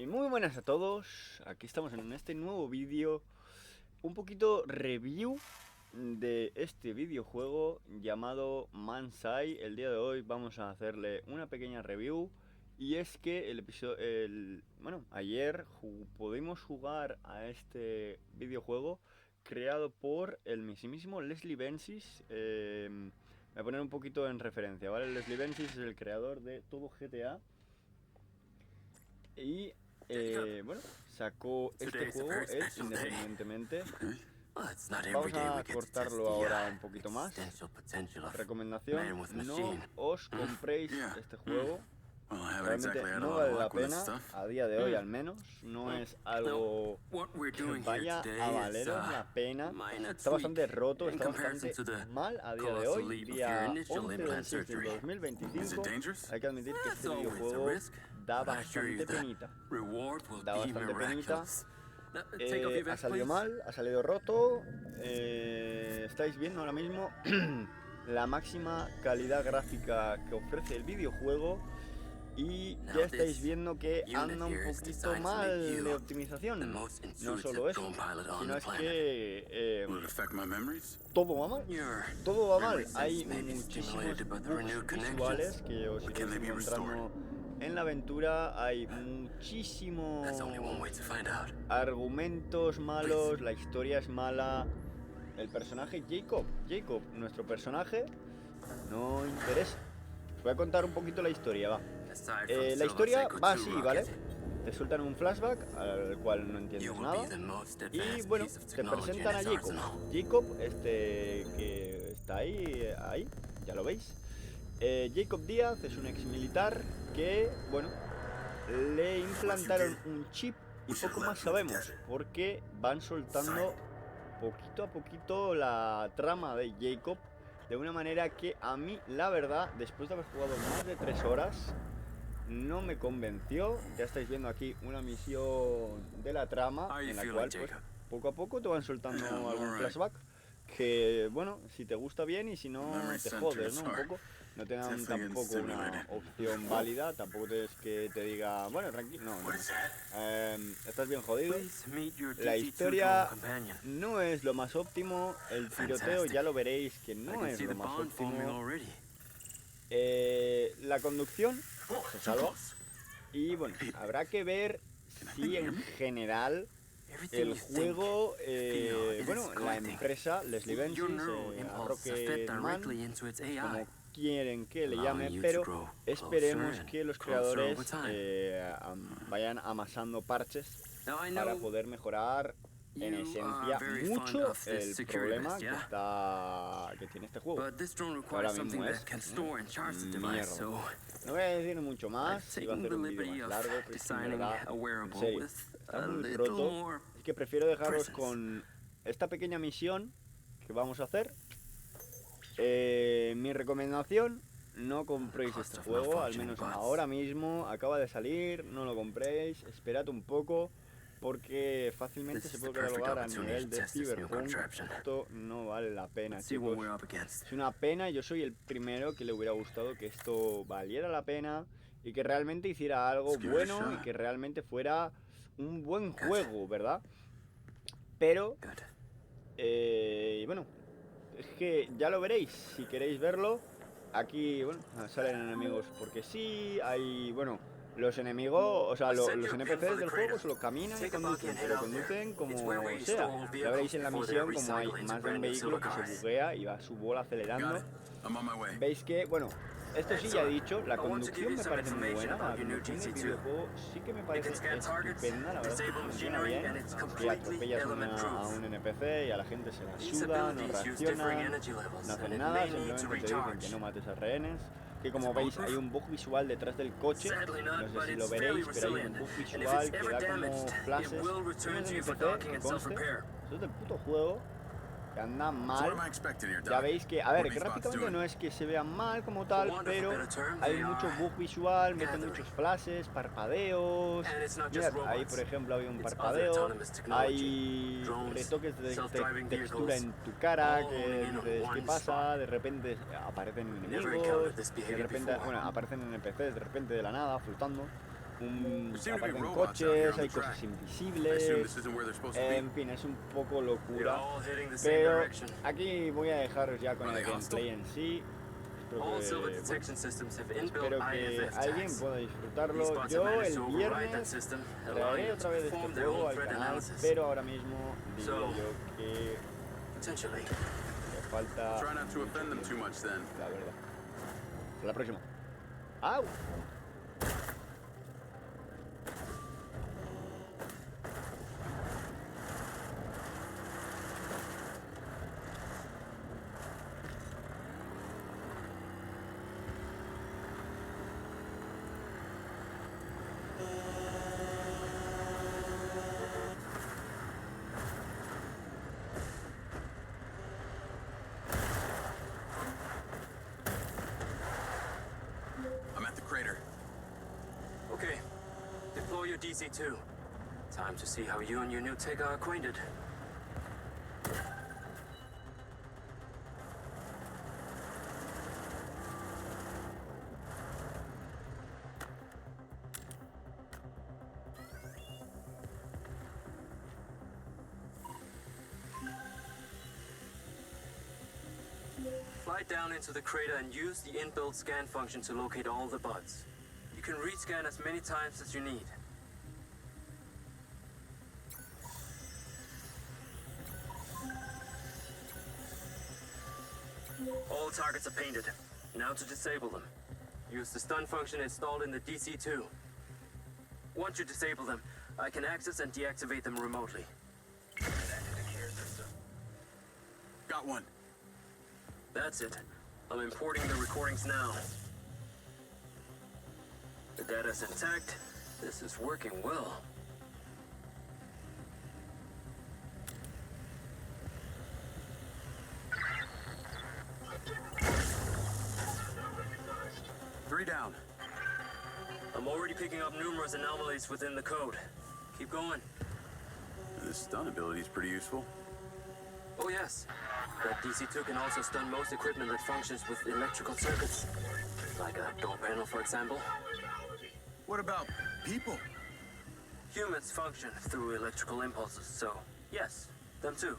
Y muy buenas a todos, aquí estamos en este nuevo vídeo, un poquito review de este videojuego llamado MindsEye. El día de hoy vamos a hacerle una pequeña review. Y es que ayer pudimos jugar a este videojuego creado por el mismísimo Leslie Benzies. Voy a poner un poquito en referencia, ¿vale? Leslie Benzies es el creador de todo GTA. Y sacó este juego él independientemente. Vamos a cortarlo ahora un poquito más. Recomendación, no os compréis este juego. Realmente no vale la pena, a día de hoy al menos. No es algo que vaya a valeros la pena. Está bastante roto, está bastante mal a día de hoy. Día 11 del 6 del 2025. Hay que admitir que este videojuego da bastante penita. Da bastante penita. Ha salido mal, ha salido roto. Estáis viendo ahora mismo la máxima calidad gráfica que ofrece el videojuego. Y ya estáis viendo que anda un poquito mal de optimización. No solo eso, sino es que todo va mal. Todo va mal. Hay muchísimos bugs visuales que os iréis encontrando en la aventura. Hay muchísimos argumentos malos, la historia es mala. El personaje Jacob, nuestro personaje, no interesa. Os voy a contar un poquito la historia, va. La historia va así, ¿vale? Te sueltan un flashback al cual no entiendes nada. Y bueno, te presentan a Jacob. Jacob, que está ahí, ya lo veis. Jacob Díaz es un ex militar que, bueno, le implantaron un chip y poco más sabemos, porque van soltando poquito a poquito la trama de Jacob de una manera que a mí, la verdad, después de haber jugado más de 3 horas, no me convenció. Ya estáis viendo aquí una misión de la trama en la cual, pues, poco a poco te van soltando algún flashback que, bueno, si te gusta bien y si no, te jodes, ¿no? Un poco. No te dan tampoco una opción válida, tampoco es que te diga, bueno, tranquilo, no. Estás bien jodido. La historia no es lo más óptimo, el tiroteo ya lo veréis que no es lo más óptimo. La conducción se salva. Y bueno, habrá que ver si en general el juego, la empresa Leslie Benzies, Rocketman, como quieren que le llame, pero esperemos que los creadores vayan amasando parches para poder mejorar en esencia mucho el problema que tiene este juego. Ahora mismo es mierda. No voy a decir mucho más, iba a hacer un vídeo más largo, pero es que en verdad, en serio, está muy roto. Es que prefiero dejaros con esta pequeña misión que vamos a hacer. Mi recomendación, no compréis este juego, al menos ahora mismo, acaba de salir, no lo compréis, esperad un poco, porque fácilmente se puede catalogar a nivel de Cyberpunk. Esto no vale la pena, chicos. Es una pena, yo soy el primero que le hubiera gustado que esto valiera la pena y que realmente hiciera algo bueno y que realmente fuera un buen juego, ¿verdad? Pero, bueno, es que ya lo veréis, si queréis verlo. Aquí, bueno, salen enemigos porque sí, hay, bueno, los enemigos, o sea, los NPCs del juego solo caminan y conducen, pero conducen como sea. Ya veréis en la misión como hay más de un vehículo que se buguea y va a su bola acelerando. Veis que, bueno, esto sí ya he dicho, la conducción me parece muy buena, la conducción del videojuego sí que me parece estupenda, la verdad es que funciona bien, que atropellas a un NPC y a la gente se la suda, no reacciona, no hacen nada, simplemente te dicen que no mates a rehenes, que como veis hay un bug visual detrás del coche, no sé si lo veréis, pero hay un bug visual que da como flashes, no es NPC, que conste, eso es del puto juego. Que anda mal. Ya veis que, a ver, gráficamente no es que se vea mal como tal, pero hay mucho bug visual, meten muchos flashes, parpadeos. Mirad, ahí por ejemplo había un parpadeo, hay retoques de textura en tu cara que dices, ¿qué pasa? De repente aparecen enemigos, de repente, bueno, aparecen NPCs de repente de la nada, flotando. aparecen coches, hay cosas invisibles, en fin, es un poco locura, pero aquí voy a dejaros ya con el gameplay en sí. Espero que alguien pueda disfrutarlo. Yo el viernes traeré otra vez este juego al canal, pero ahora mismo diría yo que le falta la verdad. Hasta la próxima. ¡Au! Okay, deploy your DC-2. Time to see how you and your new tech are acquainted. Fly down into the crater and use the inbuilt scan function to locate all the buds. You can rescan as many times as you need. All targets are painted. Now to disable them. Use the stun function installed in the DC-2. Once you disable them, I can access and deactivate them remotely. Got one. That's it. I'm importing the recordings now. The data's intact. This is working well. Three down. I'm already picking up numerous anomalies within the code. Keep going. This stun ability is pretty useful. Oh yes. That DC-2 can also stun most equipment that functions with electrical circuits. Like a door panel, for example. What about people? Humans function through electrical impulses, so yes, them too.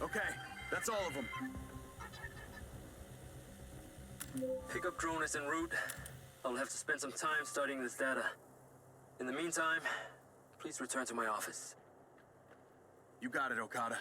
Okay, that's all of them. Pickup drone is en route. I'll have to spend some time studying this data. In the meantime, please return to my office. You got it, Okada.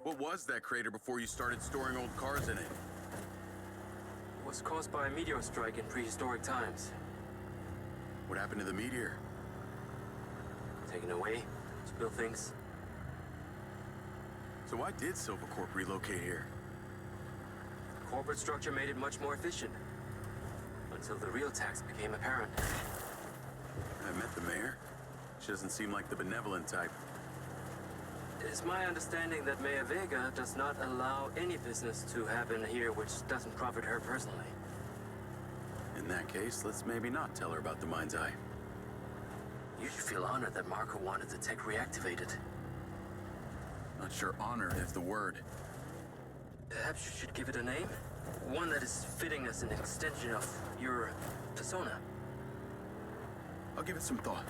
What was that crater before you started storing old cars in it? It was caused by a meteor strike in prehistoric times. What happened to the meteor? Taken away to build things. So why did Silvercorp relocate here? Corporate structure made it much more efficient. Until the real tax became apparent. I met the mayor. She doesn't seem like the benevolent type. It is my understanding that Mayor Vega does not allow any business to happen here which doesn't profit her personally. In that case, let's maybe not tell her about the MindsEye. You should feel honored that Marco wanted the tech reactivated. Not sure honor is the word. Perhaps you should give it a name? One that is fitting as an extension of your persona. I'll give it some thought.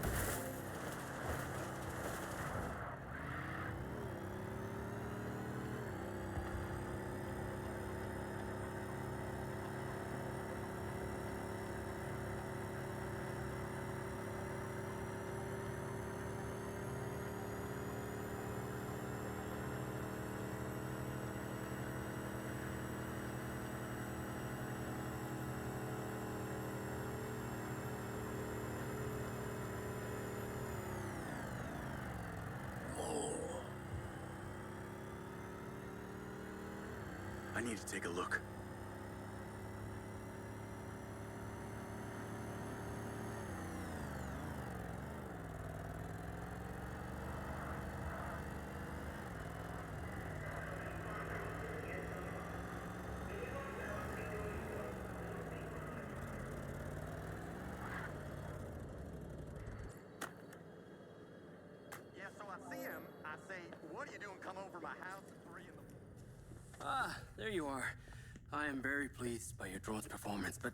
I need to take a look. Ah, there you are. I am very pleased by your drone's performance, but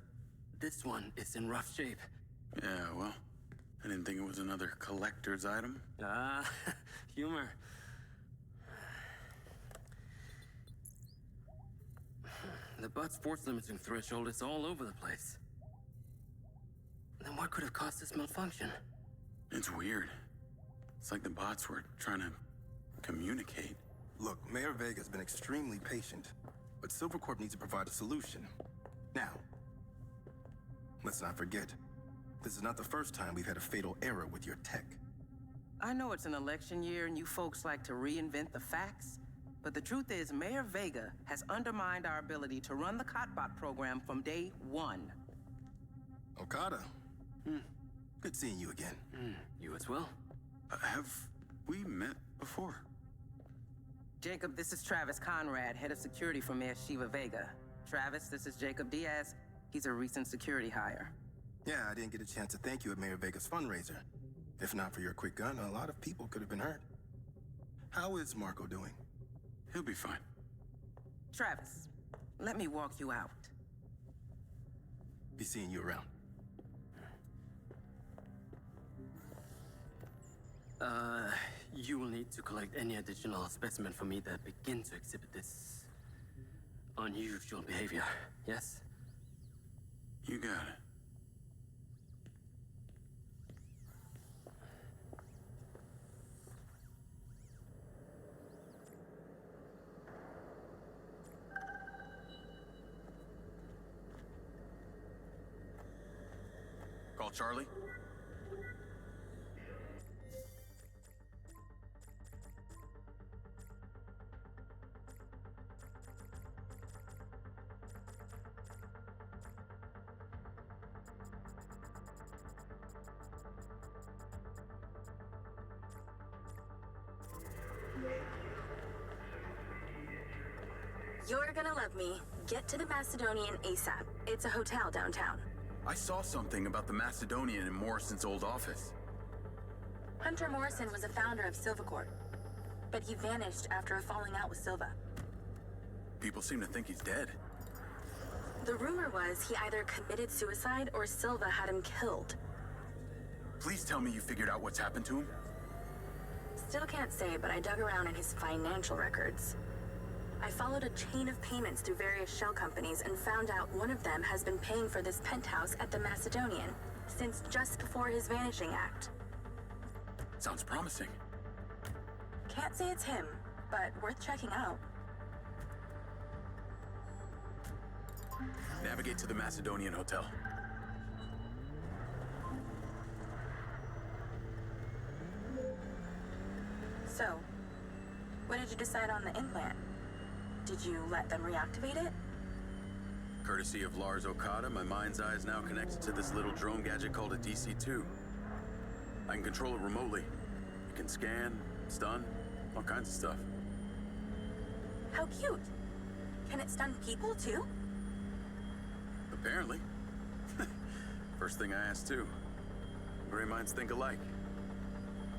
this one is in rough shape. Yeah, well, I didn't think it was another collector's item. Ah, humor. The butt's force limiting threshold is all over the place. Then what could have caused this malfunction? It's weird. It's like the bots were trying to communicate. Look, Mayor Vega's been extremely patient, but Silvercorp needs to provide a solution. Now, let's not forget, this is not the first time we've had a fatal error with your tech. I know it's an election year and you folks like to reinvent the facts, but the truth is Mayor Vega has undermined our ability to run the Cotbot program from day one. Okada. Good seeing you again. You as well. Have we met before? Jacob, this is Travis Conrad, head of security for Mayor Shiva Vega. Travis, this is Jacob Diaz. He's a recent security hire. Yeah, I didn't get a chance to thank you at Mayor Vega's fundraiser. If not for your quick gun, a lot of people could have been hurt. How is Marco doing? He'll be fine. Travis, let me walk you out. Be seeing you around. You will need to collect any additional specimen for me that begin to exhibit this unusual behavior, yes? You got it. Call Charlie. You're gonna love me. Get to the Macedonian ASAP. It's a hotel downtown. I saw something about the Macedonian in Morrison's old office. Hunter Morrison was a founder of Silvercorp, but he vanished after a falling out with Silva. People seem to think he's dead. The rumor was he either committed suicide or Silva had him killed. Please tell me you figured out what's happened to him. Still can't say, but I dug around in his financial records. I followed a chain of payments through various shell companies and found out one of them has been paying for this penthouse at the Macedonian since just before his vanishing act. Sounds promising. Can't say it's him, but worth checking out. Navigate to the Macedonian Hotel. So, what did you decide on the implant? Did you let them reactivate it? Courtesy of Lars Okada, my mind's eye is now connected to this little drone gadget called a DC-2. I can control it remotely. It can scan, stun, all kinds of stuff. How cute. Can it stun people too? Apparently. First thing I asked too. Gray minds think alike.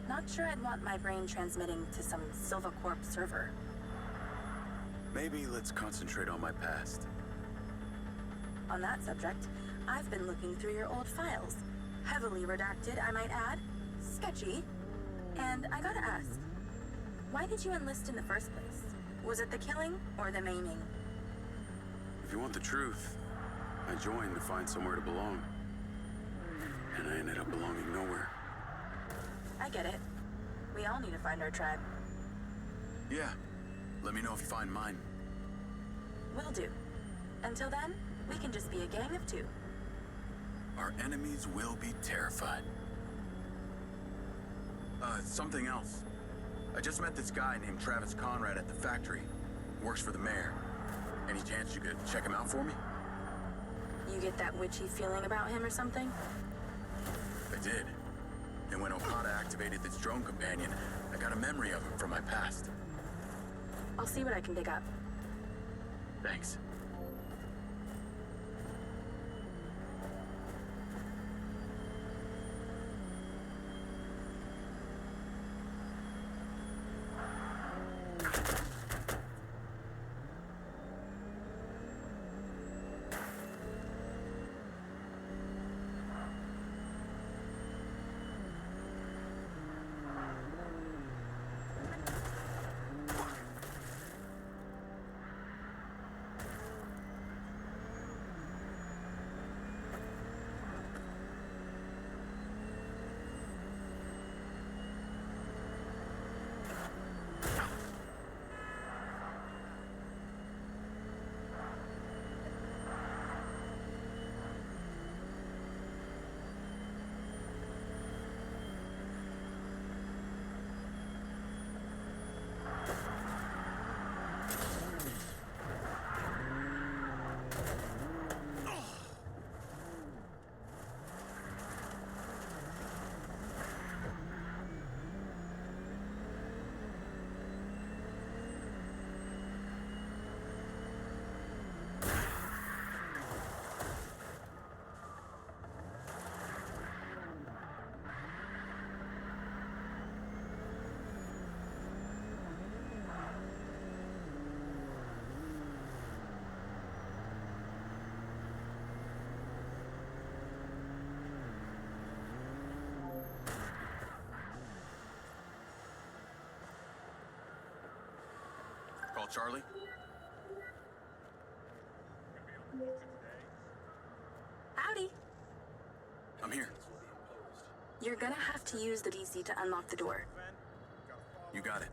Not sure I'd want my brain transmitting to some Silvercorp server. Maybe let's concentrate on my past. On that subject, I've been looking through your old files. Heavily redacted, I might add. Sketchy. And I gotta ask, why did you enlist in the first place? Was it the killing or the maiming? If you want the truth, I joined to find somewhere to belong. And I ended up belonging nowhere. I get it. We all need to find our tribe. Yeah. Let me know if you find mine. Will do. Until then, we can just be a gang of two. Our enemies will be terrified. Something else. I just met this guy named Travis Conrad at the factory. Works for the mayor. Any chance you could check him out for me? You get that witchy feeling about him or something? I did. And when Okada activated this drone companion, I got a memory of him from my past. I'll see what I can dig up. Thanks. Charlie? Howdy. I'm here. You're gonna have to use the DC to unlock the door. You got it.